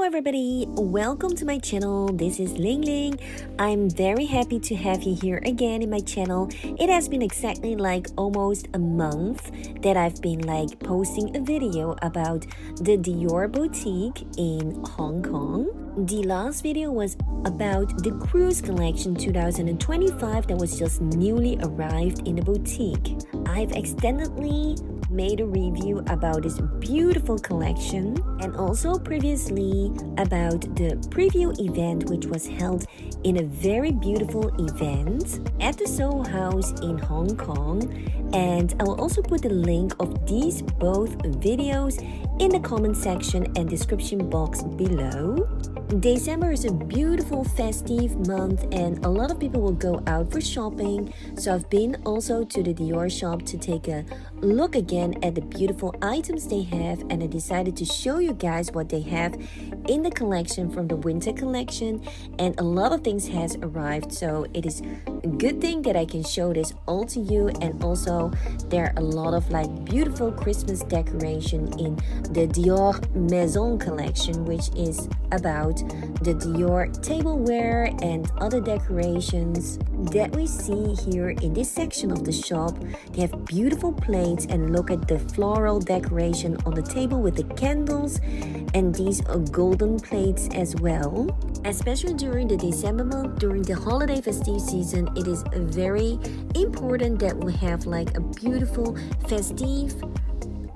everybody, welcome to my channel. This is Ling Ling. I'm very happy to have you here again in my channel. It has been exactly like almost a month that I've been posting a video about the Dior boutique in Hong Kong. The last video was about the Cruise Collection 2025 that was just newly arrived in the boutique. I've extendedly made a review about this beautiful collection and also previously about the preview event which was held in a very beautiful event at the Soho House in Hong Kong, and I will also put the link of these both videos in the comment section and description box below. December is a beautiful festive month and a lot of people will go out for shopping, so I've been also to the Dior shop to take a look again at the beautiful items they have, and I decided to show you guys what they have in the collection from the winter collection, and a lot of things has arrived, so it is a good thing that I can show this all to you. And also there are a lot of beautiful Christmas decoration in the Dior Maison collection, which is about the Dior tableware and other decorations that we see here in this section of the shop. They have beautiful plates, and look at the floral decoration on the table with the candles, and these are golden plates as well. Especially during the December month, during the holiday festive season, it is very important that we have a beautiful festive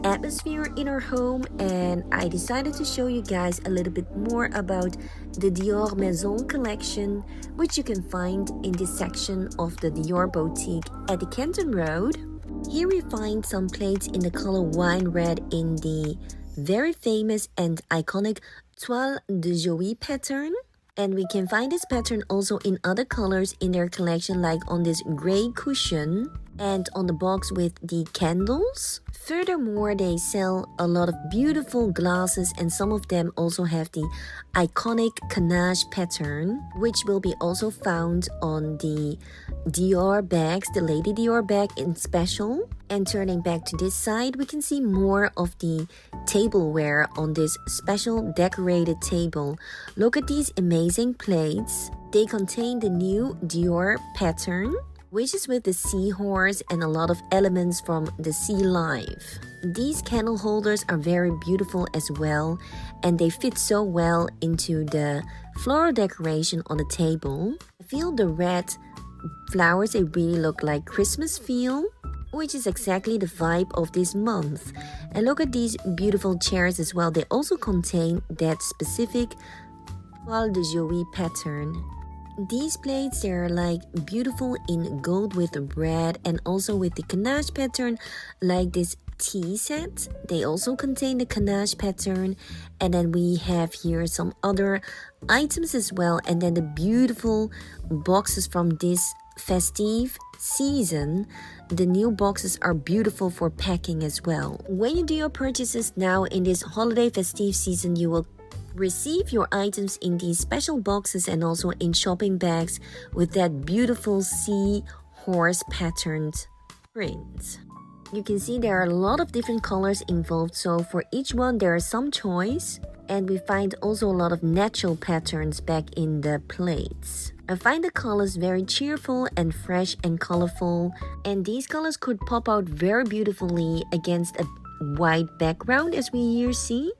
atmosphere in our home, and I decided to show you guys a little bit more about the Dior Maison collection, which you can find in this section of the Dior boutique at the Canton Road. Here we find some plates in the color wine red in the very famous and iconic Toile de Jouy pattern. And we can find this pattern also in other colors in their collection, like on this gray cushion and on the box with the candles. Furthermore, they sell a lot of beautiful glasses, and some of them also have the iconic canache pattern, which will be also found on the Dior bags, the Lady Dior bag in special. And turning back to this side, we can see more of the tableware on this special decorated table. Look at these amazing plates. They contain the new Dior pattern, which is with the seahorse and a lot of elements from the sea life. These candle holders are very beautiful as well, and they fit so well into the floral decoration on the table. I feel the red flowers, they really look like Christmas feel, which is exactly the vibe of this month. And look at these beautiful chairs as well. They also contain that specific Toile de Jouy pattern. These plates, they're beautiful in gold with red and also with the canache pattern, like this tea set. They also contain the canache pattern, and then we have here some other items as well, and then the beautiful boxes from this festive season. The new boxes are beautiful for packing as well. When you do your purchases now in this holiday festive season, you will receive your items in these special boxes and also in shopping bags with that beautiful sea horse patterned print. You can see there are a lot of different colors involved, so for each one there is some choice, and we find also a lot of natural patterns back in the plates. I find the colors very cheerful and fresh and colorful, and these colors could pop out very beautifully against a white background, as we here see.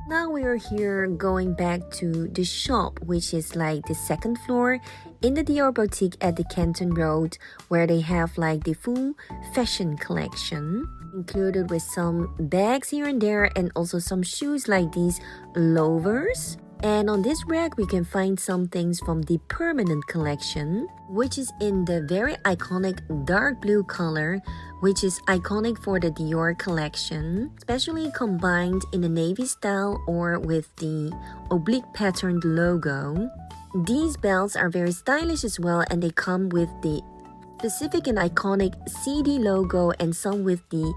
Now we are here going back to the shop, which is the second floor in the Dior boutique at the Canton Road, where they have the full fashion collection, included with some bags here and there, and also some shoes like these loafers. And on this rack we can find some things from the permanent collection, which is in the very iconic dark blue color, which is iconic for the Dior collection, especially combined in the navy style or with the oblique patterned logo. These belts are very stylish as well, and they come with the specific and iconic CD logo and some with the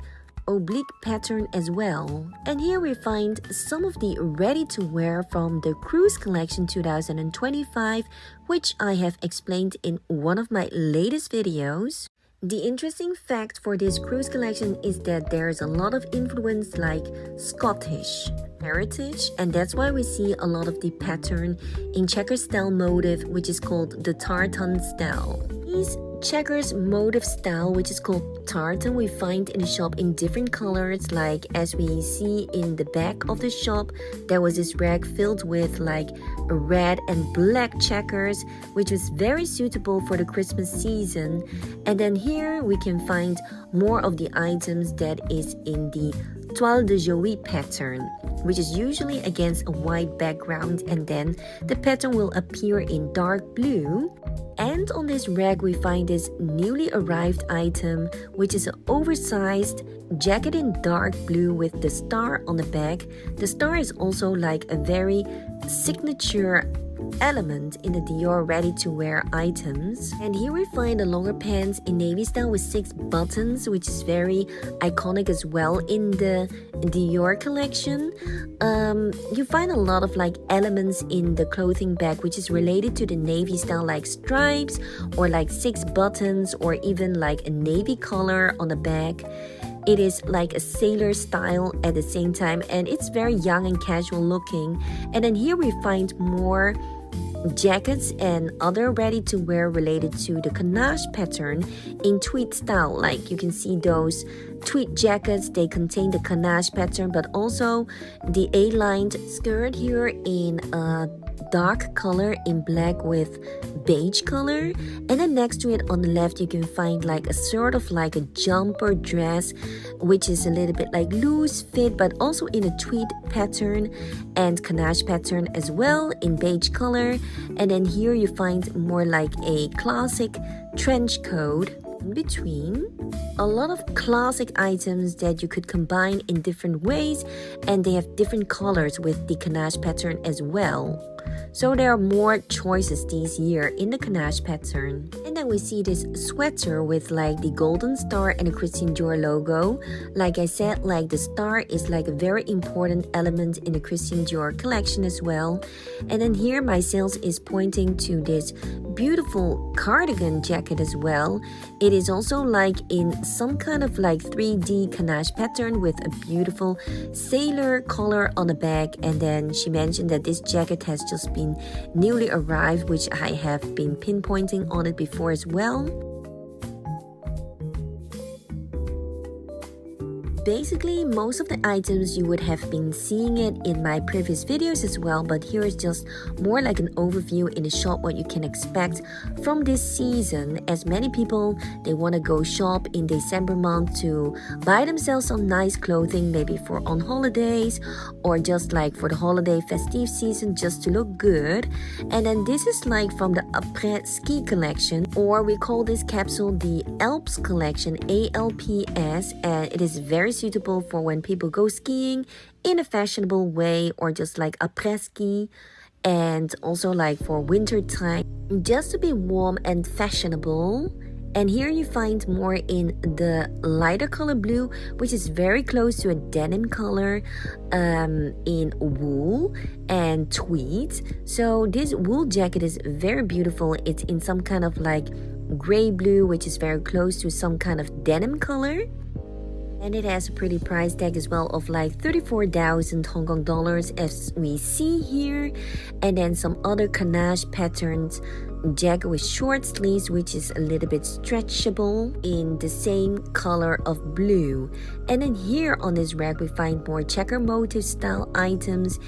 oblique pattern as well. And here we find some of the ready-to-wear from the Cruise Collection 2025, which I have explained in one of my latest videos. The interesting fact for this cruise collection is that there's a lot of influence like Scottish heritage, and that's why we see a lot of the pattern in checker style motif, which is called the tartan style. These checkers motif style, which is called tartan, we find in the shop in different colors, like as we see in the back of the shop there was this rack filled with like red and black checkers, which was very suitable for the Christmas season. And then here we can find more of the items that is in the toile de Jouy pattern, which is usually against a white background, and then the pattern will appear in dark blue. And on this rack we find this newly arrived item, which is an oversized jacket in dark blue with the star on the back. The star is also like a very signature element in the Dior ready-to-wear items. And here we find the longer pants in navy style with 6 buttons, which is very iconic as well in the Dior collection. You find a lot of like elements in the clothing bag which is related to the navy style, like stripes or like 6 buttons or even like a navy color on the back. It is like a sailor style at the same time, and it's very young and casual looking. And then here we find more jackets and other ready-to-wear related to the ganache pattern in tweed style. Like you can see those tweed jackets, they contain the ganache pattern, but also the A-lined skirt here in a dark color in black with beige color. And then next to it on the left you can find like a sort of like a jumper dress, which is a little bit like loose fit but also in a tweed pattern and ganache pattern as well in beige color. And then here you find more like a classic trench coat in between. A lot of classic items that you could combine in different ways, and they have different colors with the ganache pattern as well. So there are more choices this year in the ganache pattern. And then we see this sweater with like the golden star and the Christian Dior logo. Like I said, like the star is like a very important element in the Christian Dior collection as well. And then here my sales is pointing to this beautiful cardigan jacket as well. It is also like in some kind of like 3D ganache pattern with a beautiful sailor collar on the back. And then she mentioned that this jacket has just been newly arrived, which I have been pinpointing on it before as well. Basically, most of the items you would have been seeing it in my previous videos as well, but here is just more like an overview in the shop what you can expect from this season, as many people, they want to go shop in December month to buy themselves some nice clothing, maybe for on holidays or just like for the holiday festive season, just to look good. And then this is like from the après ski collection, or we call this capsule the Alps collection, ALPS, and it is very suitable for when people go skiing in a fashionable way, or just like après ski, and also like for winter time, just to be warm and fashionable. And here you find more in the lighter color blue, which is very close to a denim color, in wool and tweed. So this wool jacket is very beautiful. It's in some kind of like gray blue, which is very close to some kind of denim color. And it has a pretty price tag as well of like 34,000 Hong Kong dollars as we see here. And then some other ganache patterns jacket with short sleeves, which is a little bit stretchable in the same color of blue. And then here on this rack we find more checker motif style items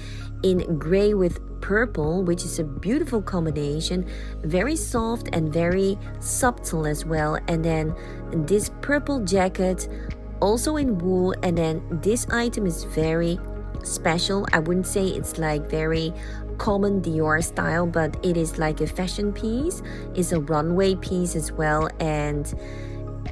in gray with purple, which is a beautiful combination, very soft and very subtle as well. And then this purple jacket also in wool. And then this item is very special. I wouldn't say it's like very common Dior style, but it is like a fashion piece. It's a runway piece as well, and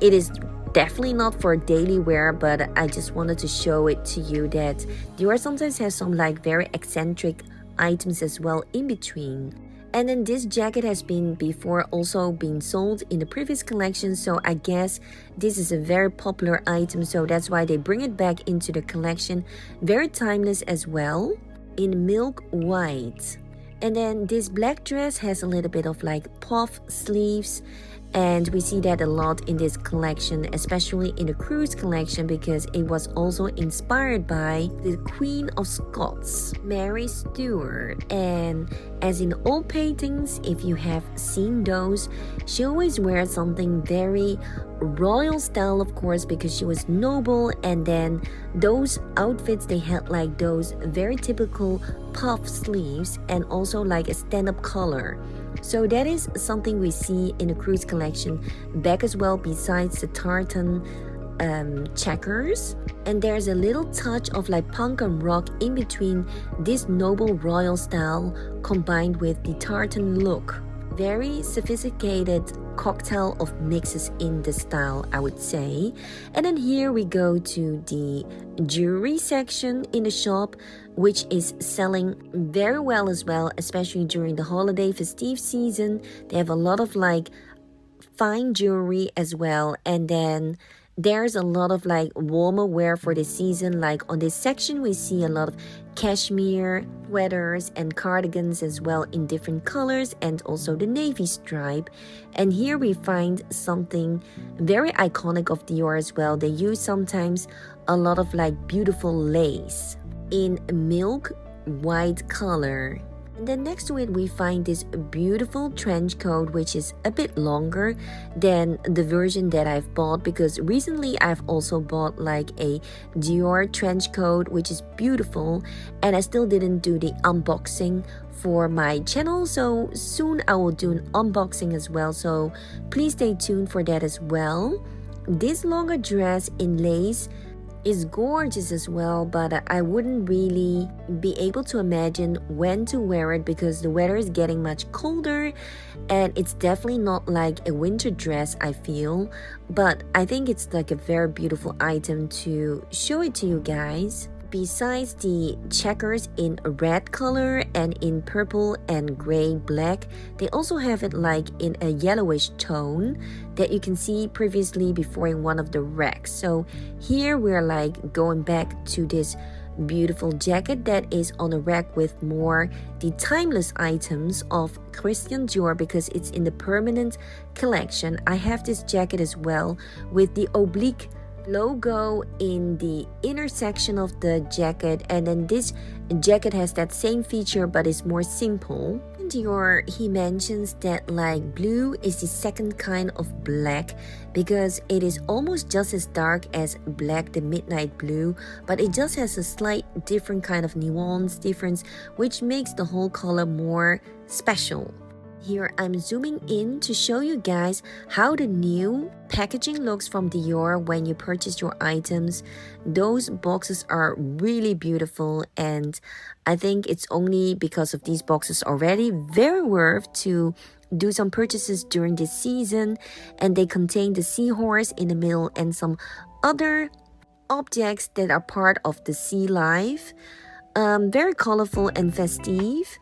it is definitely not for daily wear, but I just wanted to show it to you that Dior sometimes has some like very eccentric items as well in between. And then this jacket has been before also been sold in the previous collection, so I guess this is a very popular item, so that's why they bring it back into the collection. Very timeless as well, in milk white. And then this black dress has a little bit of like puff sleeves, And we see that a lot in this collection, especially in the cruise collection, because it was also inspired by the Queen of Scots, Mary Stuart. And as in all paintings, if you have seen those, she always wears something very royal style, of course, because she was noble. And then those outfits, they had like those very typical puff sleeves and also like a stand-up collar. So that is something we see in the cruise collection back as well, besides the tartan checkers. And there's a little touch of like punk and rock in between this noble royal style combined with the tartan look. Very sophisticated cocktail of mixes in the style, I would say. And then here we go to the jewelry section in the shop, which is selling very well as well, especially during the holiday festive season. They have a lot of like fine jewelry as well. And then there's a lot of like warmer wear for the season. Like on this section, we see a lot of cashmere sweaters and cardigans as well in different colors, and also the navy stripe. And here we find something very iconic of Dior as well. They use sometimes a lot of like beautiful lace in milk white color. And then next to it, we find this beautiful trench coat, which is a bit longer than the version that I've bought, because recently I've also bought like a Dior trench coat, which is beautiful, and I still didn't do the unboxing for my channel, so soon I will do an unboxing as well, so please stay tuned for that as well. This longer dress in lace is gorgeous as well, but I wouldn't really be able to imagine when to wear it because the weather is getting much colder, and it's definitely not like a winter dress, I feel. But I think it's like a very beautiful item to show it to you guys. Besides the checkers in red color and in purple and gray black, they also have it like in a yellowish tone that you can see previously before in one of the racks. So here we're like going back to this beautiful jacket that is on a rack with more the timeless items of Christian Dior, because it's in the permanent collection. I have this jacket as well with the oblique logo in the inner section of the jacket, and then this jacket has that same feature but is more simple. In Dior, he mentions that like blue is the second kind of black because it is almost just as dark as black, the midnight blue, but it just has a slight different kind of nuance difference, which makes the whole color more special. Here I'm zooming in to show you guys how the new packaging looks from Dior when you purchase your items. Those boxes are really beautiful, and I think it's only because of these boxes already very worth to do some purchases during this season. And they contain the seahorse in the middle and some other objects that are part of the sea life. Very colorful and festive.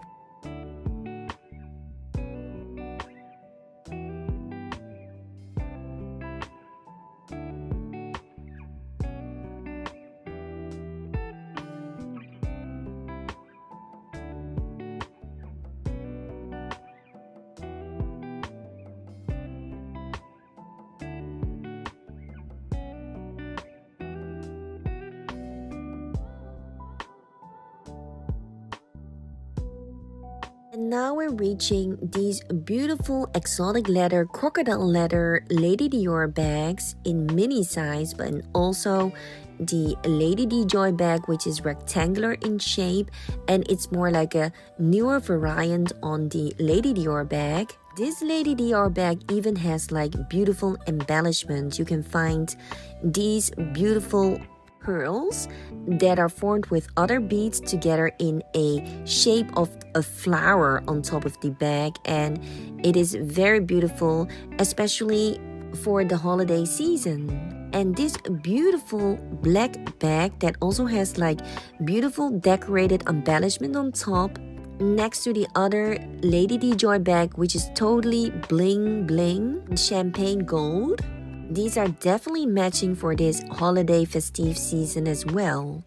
And now we're reaching these beautiful exotic leather, crocodile leather Lady Dior bags in mini size, but also the Lady Dior bag, which is rectangular in shape, and it's more like a newer variant on the Lady Dior bag. This Lady Dior bag even has like beautiful embellishments. You can find these beautiful pearls that are formed with other beads together in a shape of a flower on top of the bag, and it is very beautiful, especially for the holiday season. And this beautiful black bag that also has like beautiful decorated embellishment on top next to the other Lady Dior bag, which is totally bling bling champagne gold. These are definitely matching for this holiday festive season as well.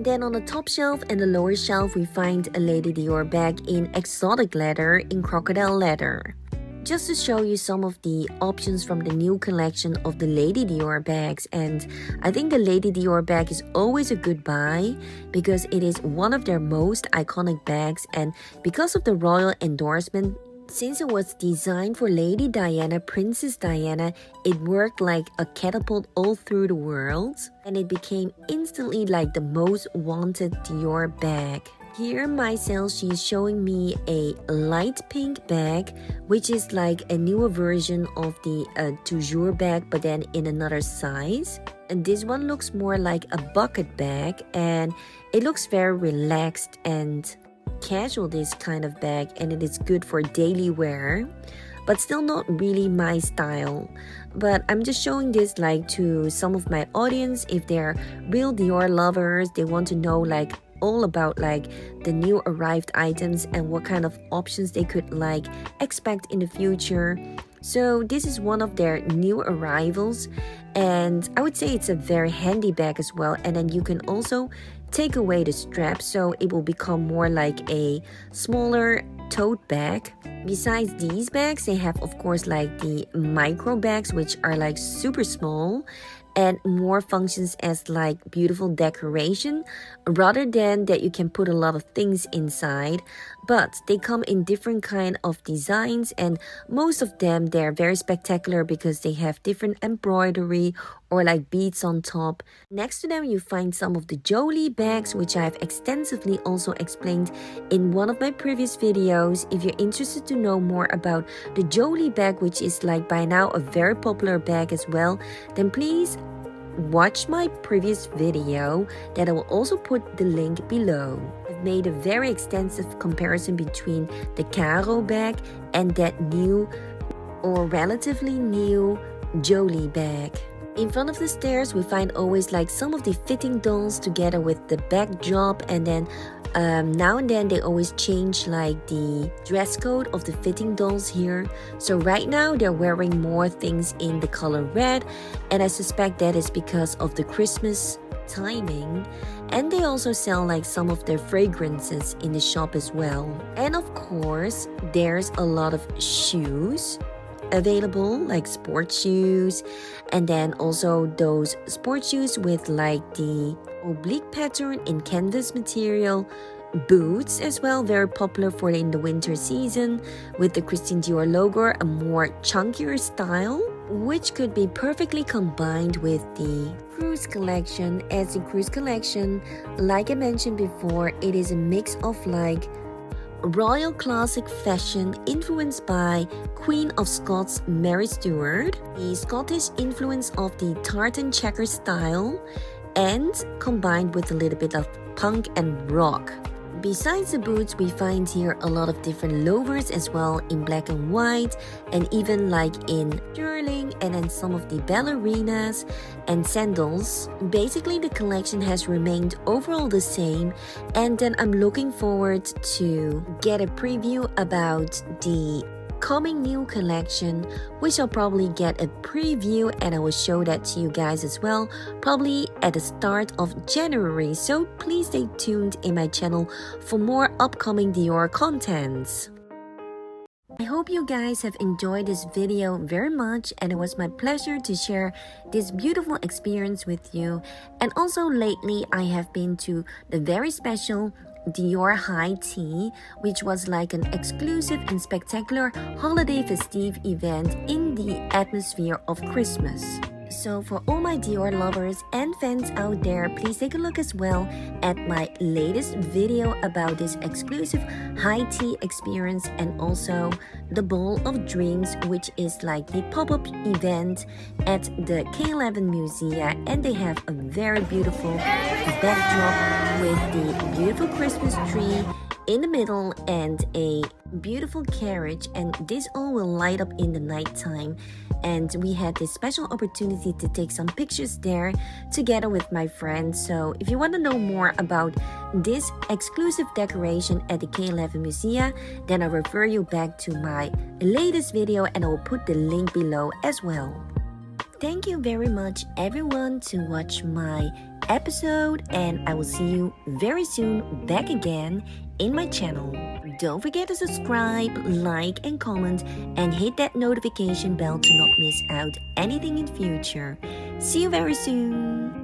Then on the top shelf and the lower shelf, we find a Lady Dior bag in exotic leather, in crocodile leather. Just to show you some of the options from the new collection of the Lady Dior bags, and I think the Lady Dior bag is always a good buy because it is one of their most iconic bags, and because of the royal endorsement, since it was designed for Lady Diana, Princess Diana, it worked like a catapult all through the world, and it became instantly like the most wanted Dior bag. Here myself, she's showing me a light pink bag, which is like a newer version of the Toujours bag, but then in another size. And this one looks more like a bucket bag, and it looks very relaxed and casual, this kind of bag, and it is good for daily wear, but still not really my style. But I'm just showing this like to some of my audience. If they're real Dior lovers, they want to know like all about like the new arrived items and what kind of options they could like expect in the future. So this is one of their new arrivals, and I would say it's a very handy bag as well. And then you can also take away the strap, so it will become more like a smaller tote bag. Besides these bags, they have of course like the micro bags, which are like super small and more functions as like beautiful decoration rather than that you can put a lot of things inside. But they come in different kind of designs, and most of them they're very spectacular because they have different embroidery or like beads on top. Next to them you find some of the Jolie bags, which I've extensively also explained in one of my previous videos. If you're interested to know more about the Jolie bag, which is like by now a very popular bag as well, then please watch my previous video that I will also put the link below. I've made a very extensive comparison between the Caro bag and that new or relatively new Jolie bag. In front of the stairs, we find always like some of the fitting dolls together with the backdrop, and then now and then they always change like the dress code of the fitting dolls here. So right now they're wearing more things in the color red, and I suspect that is because of the Christmas timing. And they also sell like some of their fragrances in the shop as well. And of course there's a lot of shoes available, like sports shoes, and then also those sports shoes with like the oblique pattern in canvas material. Boots as well, very popular for in the winter season, with the Christian Dior logo, a more chunkier style, which could be perfectly combined with the cruise collection. As the cruise collection, like I mentioned before, it is a mix of like royal classic fashion influenced by Queen of Scots Mary Stuart, the Scottish influence of the tartan checker style, and combined with a little bit of punk and rock. Besides the boots, we find here a lot of different loafers as well in black and white, and even like in sterling, and then some of the ballerinas and sandals. Basically the collection has remained overall the same, and then I'm looking forward to get a preview about the coming new collection, which I'll probably get a preview and I will show that to you guys as well, probably at the start of January. So please stay tuned in my channel for more upcoming Dior contents. I hope you guys have enjoyed this video very much, and it was my pleasure to share this beautiful experience with you. And also lately I have been to the very special Dior High Tea, which was like an exclusive and spectacular holiday festive event in the atmosphere of Christmas. So for all my Dior lovers and fans out there, please take a look as well at my latest video about this exclusive high tea experience, and also the Ball of Dreams, which is like the pop-up event at the K11 Museum, and they have a very beautiful backdrop with the beautiful Christmas tree in the middle and a beautiful carriage, and this all will light up in the nighttime. And we had this special opportunity to take some pictures there together with my friends. So if you want to know more about this exclusive decoration at the K11 Museum, then I refer you back to my latest video, and I will put the link below as well. Thank you very much everyone to watch my episode, and I will see you very soon back again in my channel. Don't forget to subscribe, like, and comment, and hit that notification bell to not miss out anything in future. See you very soon.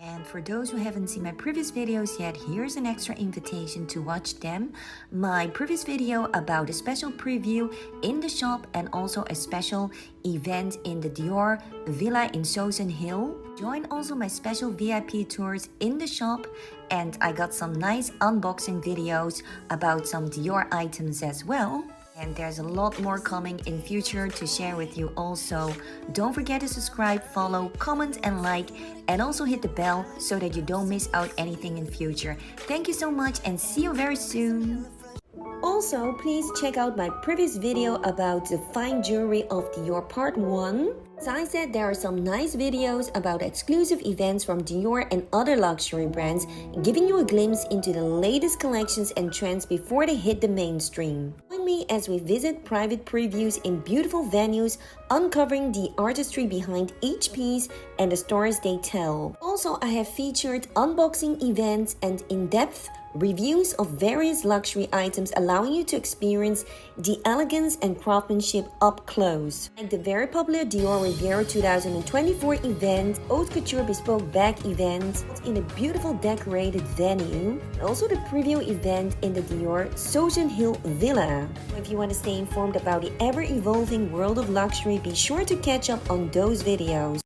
And for those who haven't seen my previous videos yet, here's an extra invitation to watch them. My previous video about a special preview in the shop and also a special event in the Dior Villa in Sosen Hill. Join also my special VIP tours in the shop, and I got some nice unboxing videos about some Dior items as well. And there's a lot more coming in future to share with you also. Don't forget to subscribe, follow, comment, and like, and also hit the bell so that you don't miss out anything in future. Thank you so much and see you very soon. Also, please check out my previous video about the fine jewelry of Dior part 1. As I said, there are some nice videos about exclusive events from Dior and other luxury brands, giving you a glimpse into the latest collections and trends before they hit the mainstream. Join me as we visit private previews in beautiful venues, uncovering the artistry behind each piece and the stories they tell. Also, I have featured unboxing events and in-depth reviews of various luxury items, allowing you to experience the elegance and craftsmanship up close. Like the very popular Dior Riviera 2024 event, Haute Couture Bespoke Bag event in a beautiful decorated venue, and also the preview event in the Dior Sosen Hill Villa. If you want to stay informed about the ever-evolving world of luxury, be sure to catch up on those videos.